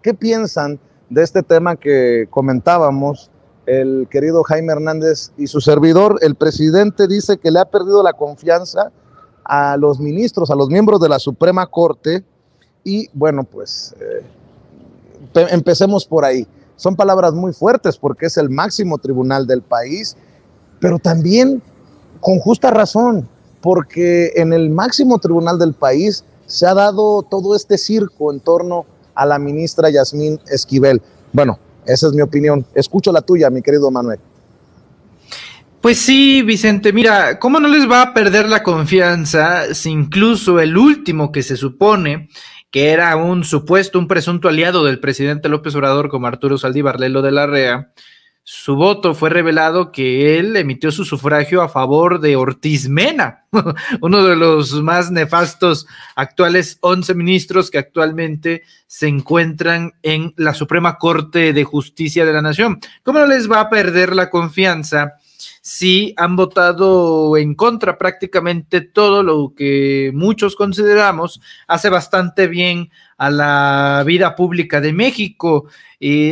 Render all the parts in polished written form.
¿Qué piensan de este tema que comentábamos? El querido Jaime Hernández y su servidor, el presidente dice que le ha perdido la confianza a los ministros, a los miembros de la Suprema Corte, y bueno, pues empecemos por ahí. Son palabras muy fuertes porque es el máximo tribunal del país, pero también con justa razón, porque en el máximo tribunal del país se ha dado todo este circo en torno a la ministra Yasmín Esquivel. Bueno, esa es mi opinión. Escucho la tuya, mi querido Manuel. Pues sí, Vicente, mira, ¿cómo no les va a perder la confianza si incluso el último que se supone que era un presunto aliado del presidente López Obrador como Arturo Saldívar Lelo de la Rea, su voto fue revelado que él emitió su sufragio a favor de Ortiz Mena, uno de los más nefastos actuales 11 ministros que actualmente se encuentran en la Suprema Corte de Justicia de la Nación? ¿Cómo no les va a perder la confianza si han votado en contra prácticamente todo lo que muchos consideramos hace bastante bien a la vida pública de México?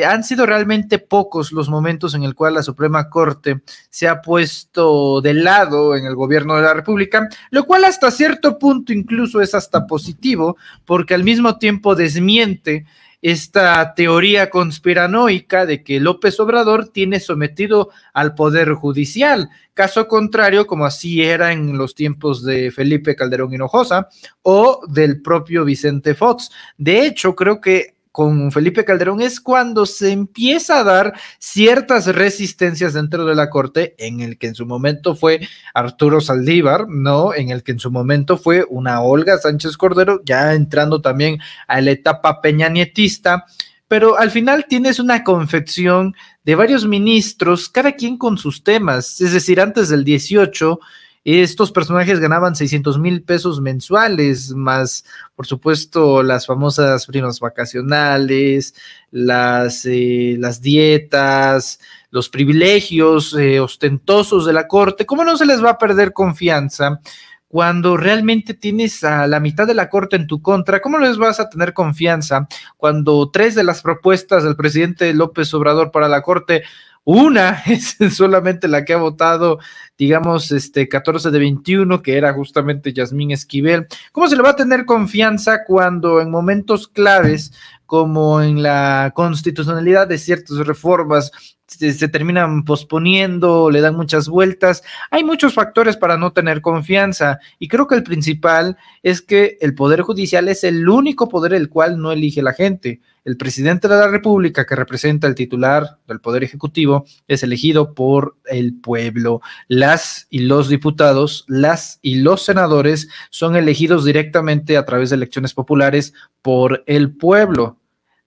Han sido realmente pocos los momentos en el cual la Suprema Corte se ha puesto de lado en el gobierno de la República, lo cual hasta cierto punto incluso es hasta positivo, porque al mismo tiempo desmiente esta teoría conspiranoica de que López Obrador tiene sometido al Poder Judicial, caso contrario, como así era en los tiempos de Felipe Calderón Hinojosa o del propio Vicente Fox. De hecho, creo que con Felipe Calderón es cuando se empieza a dar ciertas resistencias dentro de la Corte, en el que en su momento fue Arturo Saldívar, ¿no? En el que en su momento fue una Olga Sánchez Cordero, ya entrando también a la etapa peñanietista, pero al final tienes una confección de varios ministros, cada quien con sus temas, es decir, antes del 18, estos personajes ganaban 600,000 pesos mensuales, más, por supuesto, las famosas primas vacacionales, las dietas, los privilegios ostentosos de la Corte. ¿Cómo no se les va a perder confianza cuando realmente tienes a la mitad de la Corte en tu contra? ¿Cómo les vas a tener confianza cuando 3 de las propuestas del presidente López Obrador para la Corte, una es solamente la que ha votado, digamos, 14 de 21, que era justamente Yasmín Esquivel? ¿Cómo se le va a tener confianza cuando en momentos claves, como en la constitucionalidad de ciertas reformas, se terminan posponiendo, le dan muchas vueltas? Hay muchos factores para no tener confianza, y creo que el principal es que el Poder Judicial es el único poder el cual no elige la gente. El presidente de la República, que representa el titular del Poder Ejecutivo, es elegido por el pueblo. Las y los diputados, las y los senadores son elegidos directamente a través de elecciones populares por el pueblo.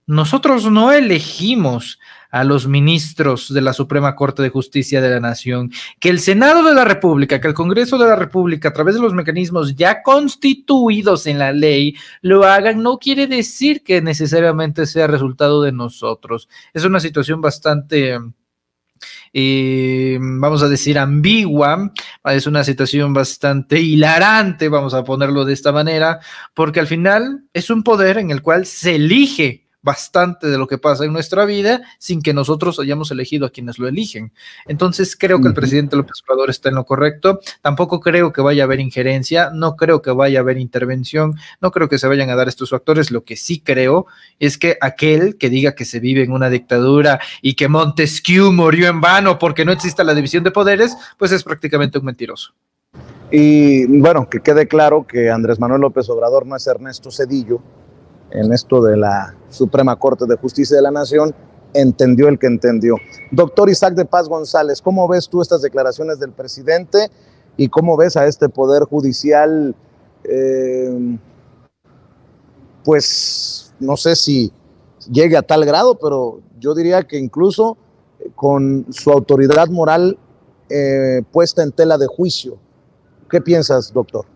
Nosotros no elegimos a los ministros de la Suprema Corte de Justicia de la Nación. Que el Senado de la República, que el Congreso de la República, a través de los mecanismos ya constituidos en la ley, lo hagan, no quiere decir que necesariamente sea resultado de nosotros. Es una situación bastante vamos a decir, ambigua, es una situación bastante hilarante, vamos a ponerlo de esta manera, porque al final es un poder en el cual se elige bastante de lo que pasa en nuestra vida sin que nosotros hayamos elegido a quienes lo eligen. Entonces creo que el presidente López Obrador está en lo correcto. Tampoco creo que vaya a haber injerencia, no creo que vaya a haber intervención, no creo que se vayan a dar estos factores. Lo que sí creo es que aquel que diga que se vive en una dictadura y que Montesquieu murió en vano porque no existe la división de poderes, pues es prácticamente un mentiroso. Y bueno, que quede claro que Andrés Manuel López Obrador no es Ernesto Zedillo en esto de la Suprema Corte de Justicia de la Nación. Entendió el que entendió. Doctor Isaac de Paz González, ¿cómo ves tú estas declaraciones del presidente y cómo ves a este Poder Judicial? Pues no sé si llegue a tal grado, pero yo diría que incluso con su autoridad moral puesta en tela de juicio. ¿Qué piensas, doctor?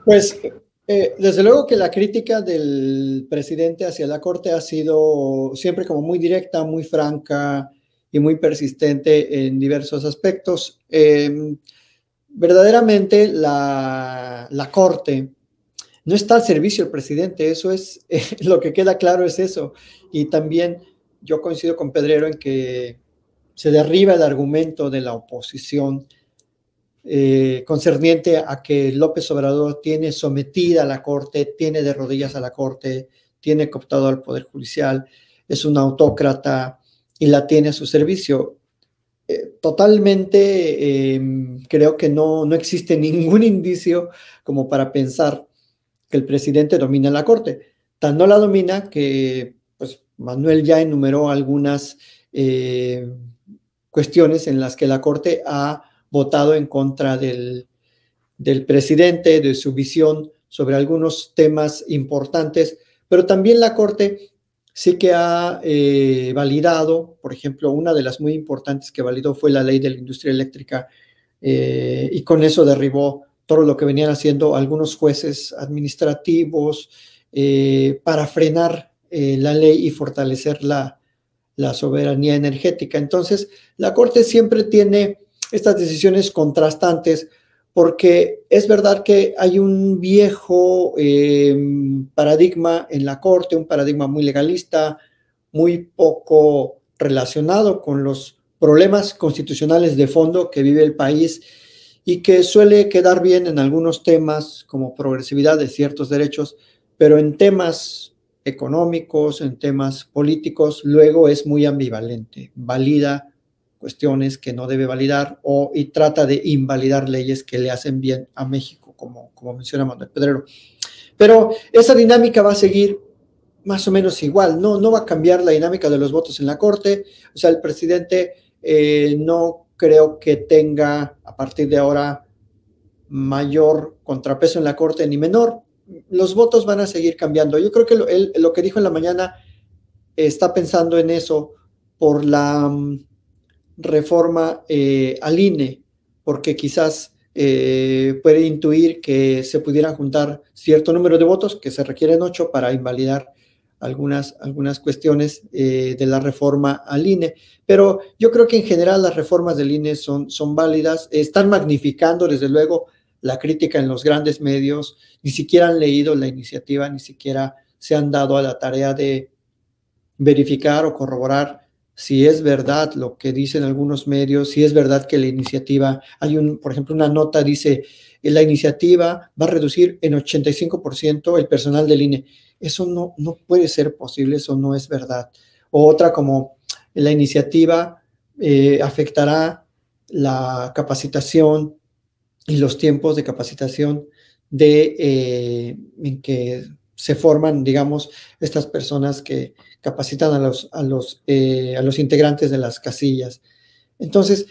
Pues desde luego que la crítica del presidente hacia la Corte ha sido siempre como muy directa, muy franca y muy persistente en diversos aspectos. Verdaderamente la Corte no está al servicio del presidente, eso es, lo que queda claro es eso. Y también yo coincido con Pedrero en que se derriba el argumento de la oposición concerniente a que López Obrador tiene sometida a la Corte, tiene de rodillas a la Corte, tiene cooptado al Poder Judicial, es un autócrata y la tiene a su servicio. Totalmente creo que no existe ningún indicio como para pensar que el presidente domina la Corte. Tan no la domina que pues, Manuel ya enumeró algunas cuestiones en las que la Corte ha votado en contra del presidente, de su visión sobre algunos temas importantes, pero también la Corte sí que ha validado, por ejemplo, una de las muy importantes que validó fue la ley de la industria eléctrica y con eso derribó todo lo que venían haciendo algunos jueces administrativos para frenar la ley y fortalecer la soberanía energética. Entonces, la Corte siempre tiene estas decisiones contrastantes porque es verdad que hay un viejo paradigma en la Corte, un paradigma muy legalista, muy poco relacionado con los problemas constitucionales de fondo que vive el país y que suele quedar bien en algunos temas como progresividad de ciertos derechos, pero en temas económicos, en temas políticos, luego es muy ambivalente, valida cuestiones que no debe validar y trata de invalidar leyes que le hacen bien a México, como menciona Manuel Pedrero. Pero esa dinámica va a seguir más o menos igual, no va a cambiar la dinámica de los votos en la Corte, o sea, el presidente no creo que tenga a partir de ahora mayor contrapeso en la Corte ni menor, los votos van a seguir cambiando. Yo creo que lo que dijo en la mañana está pensando en eso por la reforma al INE, porque quizás puede intuir que se pudieran juntar cierto número de votos, que se requieren 8 para invalidar algunas cuestiones de la reforma al INE. Pero yo creo que en general las reformas del INE son válidas, están magnificando desde luego la crítica en los grandes medios, ni siquiera han leído la iniciativa, ni siquiera se han dado a la tarea de verificar o corroborar si es verdad lo que dicen algunos medios, si es verdad que la iniciativa, por ejemplo, una nota dice, la iniciativa va a reducir en 85% el personal del INE. Eso no puede ser posible, eso no es verdad. O otra como, la iniciativa afectará la capacitación y los tiempos de capacitación en que se forman, digamos, estas personas que capacitan a los integrantes de las casillas. Entonces,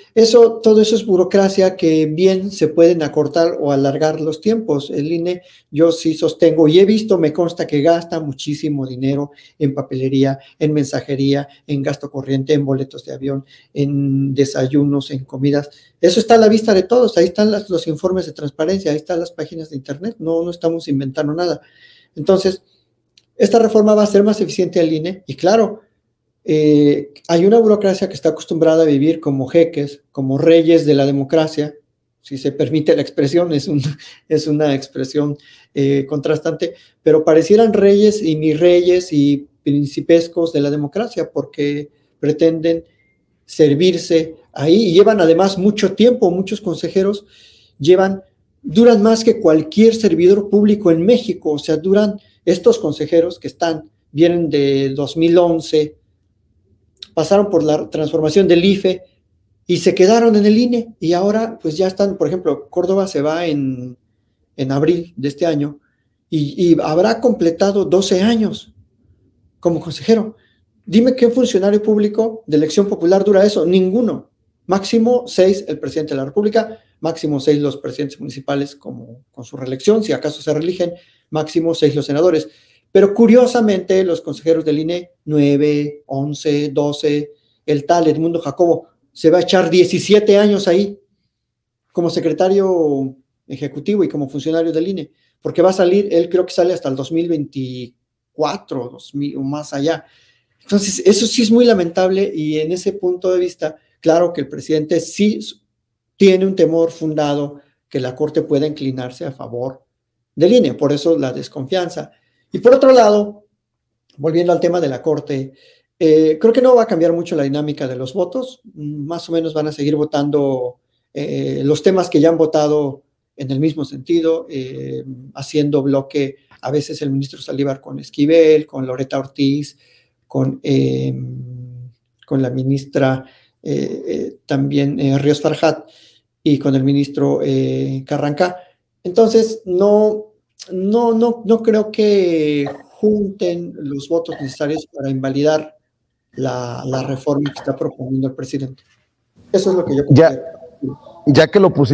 todo eso es burocracia que bien se pueden acortar o alargar los tiempos. El INE, yo sí sostengo y he visto, me consta que gasta muchísimo dinero en papelería, en mensajería, en gasto corriente, en boletos de avión, en desayunos, en comidas. Eso está a la vista de todos. Ahí están los informes de transparencia, ahí están las páginas de internet. No estamos inventando nada. Entonces, esta reforma va a ser más eficiente al INE y claro, hay una burocracia que está acostumbrada a vivir como jeques, como reyes de la democracia, si se permite la expresión, es una expresión contrastante, pero parecieran reyes y ni reyes y principescos de la democracia porque pretenden servirse ahí y llevan además mucho tiempo, muchos consejeros duran más que cualquier servidor público en México, o sea, duran estos consejeros que vienen de 2011, pasaron por la transformación del IFE y se quedaron en el INE y ahora pues ya están, por ejemplo, Córdoba se va en abril de este año y habrá completado 12 años como consejero. Dime qué funcionario público de elección popular dura eso. Ninguno. Máximo 6 el presidente de la República, máximo 6 los presidentes municipales con su reelección, si acaso se reeligen, máximo 6 los senadores. Pero curiosamente los consejeros del INE, 9, 11, 12, el tal Edmundo Jacobo, se va a echar 17 años ahí como secretario ejecutivo y como funcionario del INE, porque va a salir, él creo que sale hasta el 2024 o más allá. Entonces, eso sí es muy lamentable y en ese punto de vista, claro que el presidente sí tiene un temor fundado que la Corte pueda inclinarse a favor del INE, por eso la desconfianza. Y por otro lado, volviendo al tema de la Corte, creo que no va a cambiar mucho la dinámica de los votos, más o menos van a seguir votando los temas que ya han votado en el mismo sentido, haciendo bloque a veces el ministro Saldívar con Esquivel, con Loretta Ortiz, con la ministra también Ríos Farjat y con el ministro Carranca. Entonces, no creo que junten los votos necesarios para invalidar la reforma que está proponiendo el presidente. Eso es lo que yo considero. Ya que lo pusiste